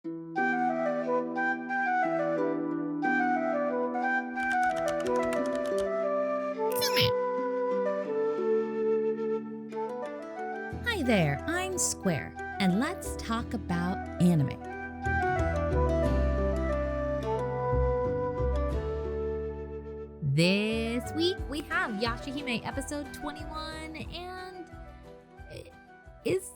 Hi there, I'm Square, and let's talk about anime. This week we have Yashahime episode 21, and is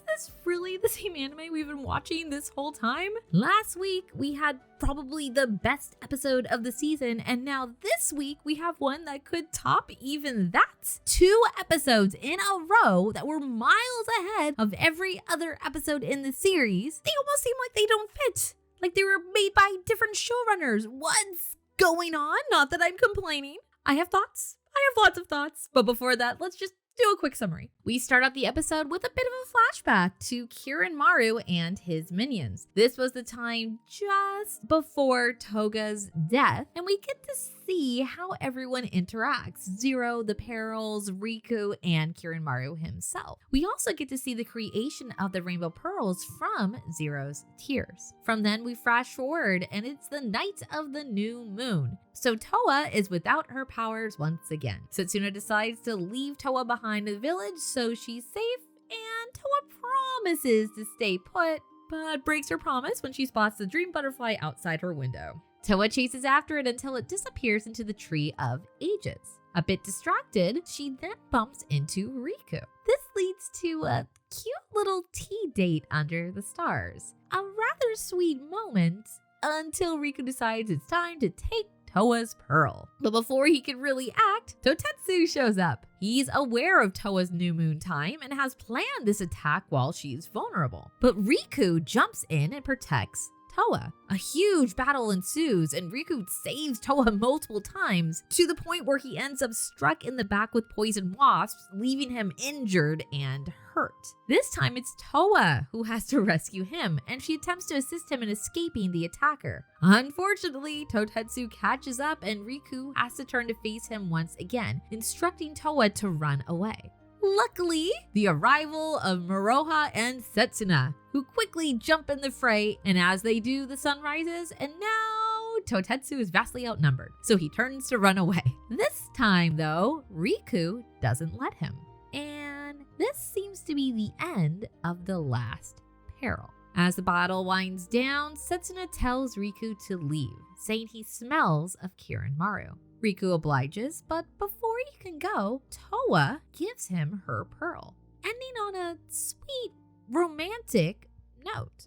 this really the same anime we've been watching this whole time? Last week we had probably the best episode of the season, and now this week we have one that could top even that. 2 episodes in a row that were miles ahead of every other episode in the series. They almost seem like they don't fit. Like they were made by different showrunners. What's going on? Not that I'm complaining. I have thoughts. I have lots of thoughts. But before that, let's just do a quick summary. We start out the episode with a bit of a flashback to Maru and his minions. This was the time just before Toga's death, and we get to see how everyone interacts. Zero, the Perils, Riku, and Maru himself. We also get to see the creation of the Rainbow Pearls from Zero's tears. From then, we flash forward, and it's the night of the new moon. So Towa is without her powers once again. Setsuna decides to leave Towa behind in the village so she's safe, and Towa promises to stay put, but breaks her promise when she spots the dream butterfly outside her window. Towa chases after it until it disappears into the Tree of Ages. A bit distracted, she then bumps into Riku. This leads to a cute little tea date under the stars. A rather sweet moment until Riku decides it's time to take Towa's pearl. But before he can really act, Totetsu shows up. He's aware of Towa's new moon time and has planned this attack while she's vulnerable. But Riku jumps in and protects Towa. A huge battle ensues, and Riku saves Towa multiple times to the point where he ends up struck in the back with poison wasps, leaving him injured and hurt. This time it's Towa who has to rescue him, and she attempts to assist him in escaping the attacker. Unfortunately, Totetsu catches up and Riku has to turn to face him once again, instructing Towa to run away. Luckily, the arrival of Miroha and Setsuna, who quickly jump in the fray, and as they do, the sun rises, and now Totetsu is vastly outnumbered, so he turns to run away. This time, though, Riku doesn't let him, and this seems to be the end of the last peril. As the battle winds down, Setsuna tells Riku to leave, saying he smells of Maru. Riku obliges, but before he can go, Towa gives him her pearl, ending on a sweet, romantic note.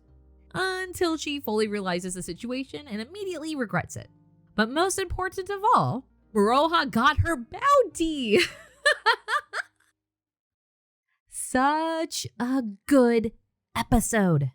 Until she fully realizes the situation and immediately regrets it. But most important of all, Miroha got her bounty! Such a good episode.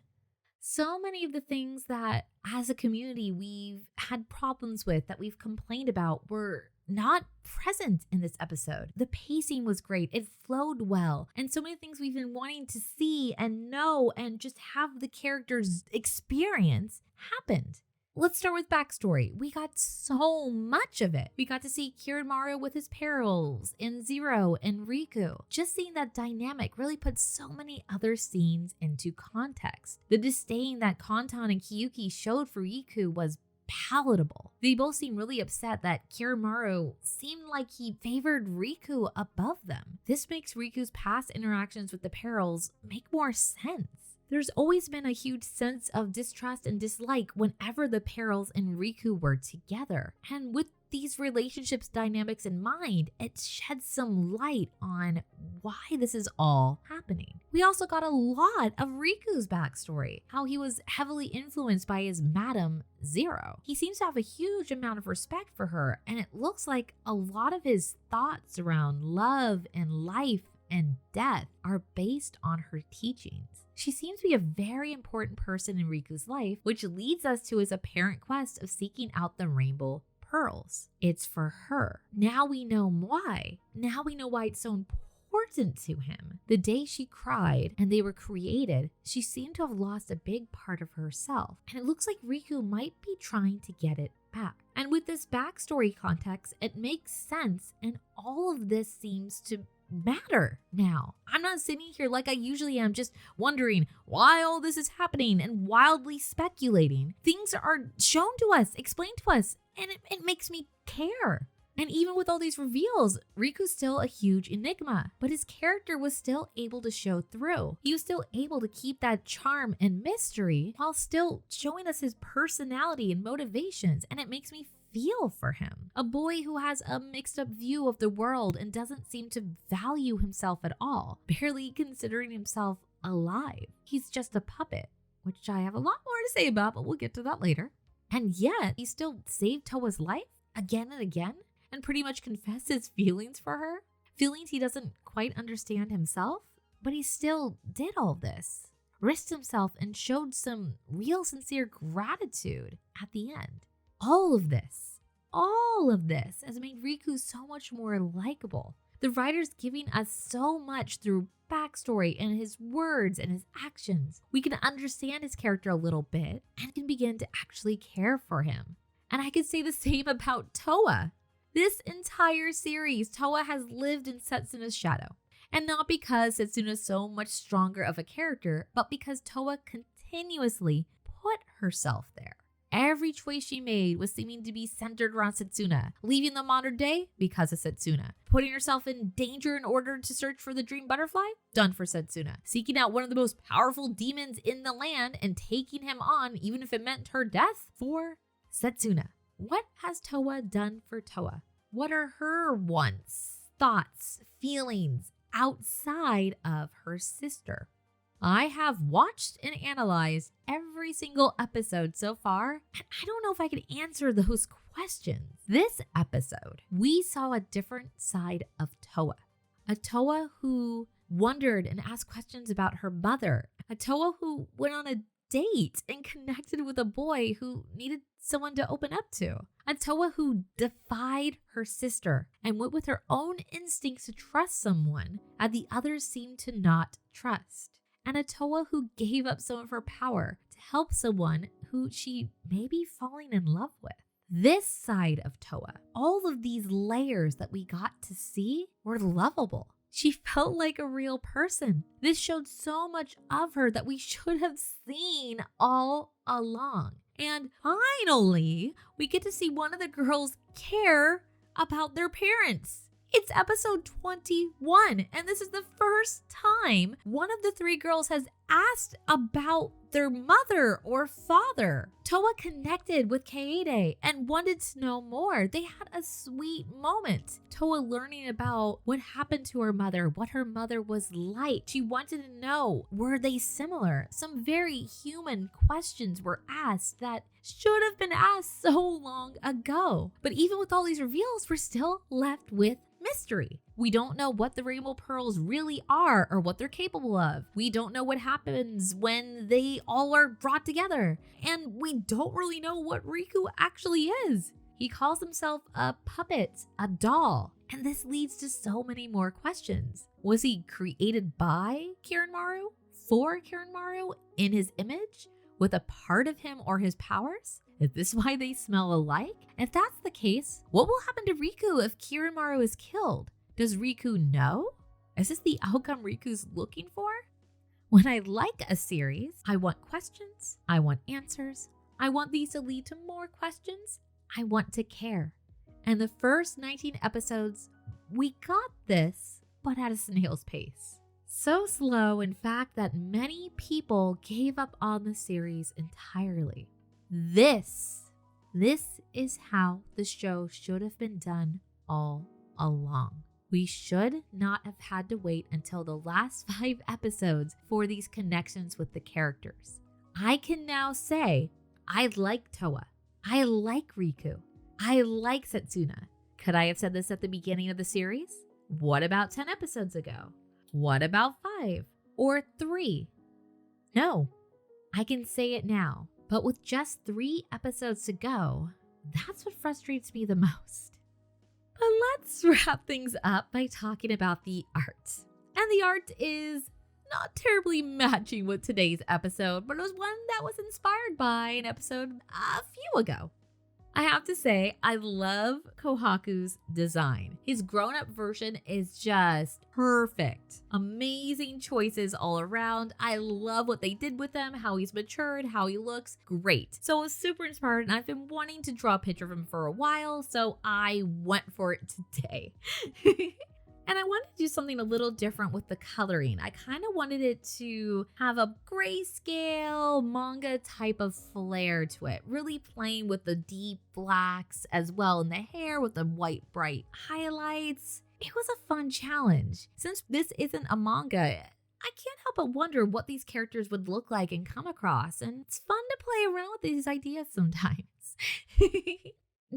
So many of the things that as a community we've had problems with, that we've complained about, were not present in this episode. The pacing was great. It flowed well. And so many things we've been wanting to see and know and just have the characters experience happened. Let's start with backstory. We got so much of it. We got to see Maru with his perils, and Zero and Riku. Just seeing that dynamic really put so many other scenes into context. The disdain that Kantan and Kiyuki showed for Riku was palatable. They both seemed really upset that Maru seemed like he favored Riku above them. This makes Riku's past interactions with the perils make more sense. There's always been a huge sense of distrust and dislike whenever the Perils and Riku were together. And with these relationships dynamics in mind, it sheds some light on why this is all happening. We also got a lot of Riku's backstory, how he was heavily influenced by his Madam Zero. He seems to have a huge amount of respect for her, and it looks like a lot of his thoughts around love and life and death are based on her teachings. She seems to be a very important person in Riku's life, which leads us to his apparent quest of seeking out the Rainbow Pearls. It's for her. Now we know why. Now we know why it's so important to him. The day she cried and they were created, she seemed to have lost a big part of herself. And it looks like Riku might be trying to get it back. And with this backstory context, it makes sense, and all of this seems to matter now. I'm not sitting here like I usually am, just wondering why all this is happening and wildly speculating. Things are shown to us, explained to us, and it makes me care. And even with all these reveals, Riku's still a huge enigma, but his character was still able to show through. He was still able to keep that charm and mystery while still showing us his personality and motivations, and it makes me feel for him. A boy who has a mixed up view of the world and doesn't seem to value himself at all, barely considering himself alive. He's just a puppet, which I have a lot more to say about, but we'll get to that later. And yet, he still saved Towa's life again and again, and pretty much confessed his feelings for her. Feelings he doesn't quite understand himself, but he still did all this. Risked himself and showed some real sincere gratitude at the end. All of this has made Riku so much more likable. The writer's giving us so much through backstory and his words and his actions. We can understand his character a little bit and can begin to actually care for him. And I could say the same about Towa. This entire series, Towa has lived in Setsuna's shadow. And not because Setsuna's so much stronger of a character, but because Towa continuously put herself there. Every choice she made was seeming to be centered around Setsuna, leaving the modern day because of Setsuna. Putting herself in danger in order to search for the dream butterfly? Done for Setsuna. Seeking out one of the most powerful demons in the land and taking him on, even if it meant her death? For Setsuna. What has Towa done for Towa? What are her wants, thoughts, feelings outside of her sister? I have watched and analyzed every single episode so far, and I don't know if I can answer those questions. This episode, we saw a different side of Towa. A Towa who wondered and asked questions about her mother. A Towa who went on a date and connected with a boy who needed someone to open up to. A Towa who defied her sister and went with her own instincts to trust someone that the others seemed to not trust. And a Towa who gave up some of her power to help someone who she may be falling in love with. This side of Towa, all of these layers that we got to see were lovable. She felt like a real person. This showed so much of her that we should have seen all along. And finally, we get to see one of the girls care about their parents. It's episode 21, and this is the first time one of the three girls has asked about their mother or father. Towa connected with Kaede and wanted to know more. They had a sweet moment. Towa learning about what happened to her mother, what her mother was like. She wanted to know, were they similar? Some very human questions were asked that should have been asked so long ago. But even with all these reveals, we're still left with mystery. We don't know what the rainbow pearls really are or what they're capable of. We don't know what happens when they all are brought together. And we don't really know what Riku actually is. He calls himself a puppet, a doll. And this leads to so many more questions. Was he created by Kiranmaru? For Kiranmaru? In his image? With a part of him or his powers? Is this why they smell alike? If that's the case, what will happen to Riku if Kiranmaru is killed? Does Riku know? Is this the outcome Riku's looking for? When I like a series, I want questions, I want answers, I want these to lead to more questions, I want to care. And the first 19 episodes, we got this, but at a snail's pace. So slow, in fact, that many people gave up on the series entirely. This is how the show should have been done all along. We should not have had to wait until the last 5 episodes for these connections with the characters. I can now say, I like Towa. I like Riku. I like Setsuna. Could I have said this at the beginning of the series? What about 10 episodes ago? What about 5 or 3? No, I can say it now. But with just 3 episodes to go, that's what frustrates me the most. But let's wrap things up by talking about the art. And the art is not terribly matching with today's episode, but it was one that was inspired by an episode a few ago. I have to say, I love Kohaku's design. His grown-up version is just perfect. Amazing choices all around. I love what they did with him, how he's matured, how he looks. Great. So I was super inspired, and I've been wanting to draw a picture of him for a while, so I went for it today. And I wanted to do something a little different with the coloring. I kind of wanted it to have a grayscale manga type of flair to it, really playing with the deep blacks as well in the hair with the white bright highlights. It was a fun challenge. Since this isn't a manga, I can't help but wonder what these characters would look like and come across, and it's fun to play around with these ideas sometimes.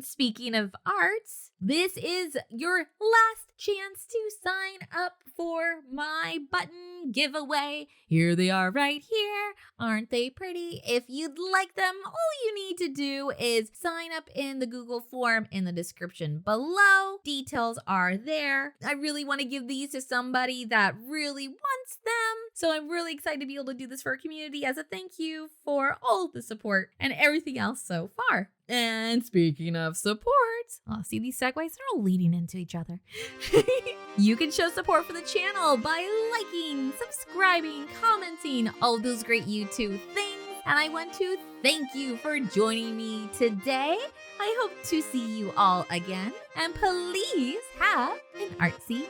Speaking of arts, this is your last chance to sign up for my button giveaway. Here they are right here. Aren't they pretty? If you'd like them, all you need to do is sign up in the Google form in the description below. Details are there. I really want to give these to somebody that really wants them. So I'm really excited to be able to do this for our community as a thank you for all the support and everything else so far. And speaking of support, see these segues? They're all leading into each other. You can show support for the channel by liking, subscribing, commenting, all those great YouTube things. And I want to thank you for joining me today. I hope to see you all again. And please have an artsy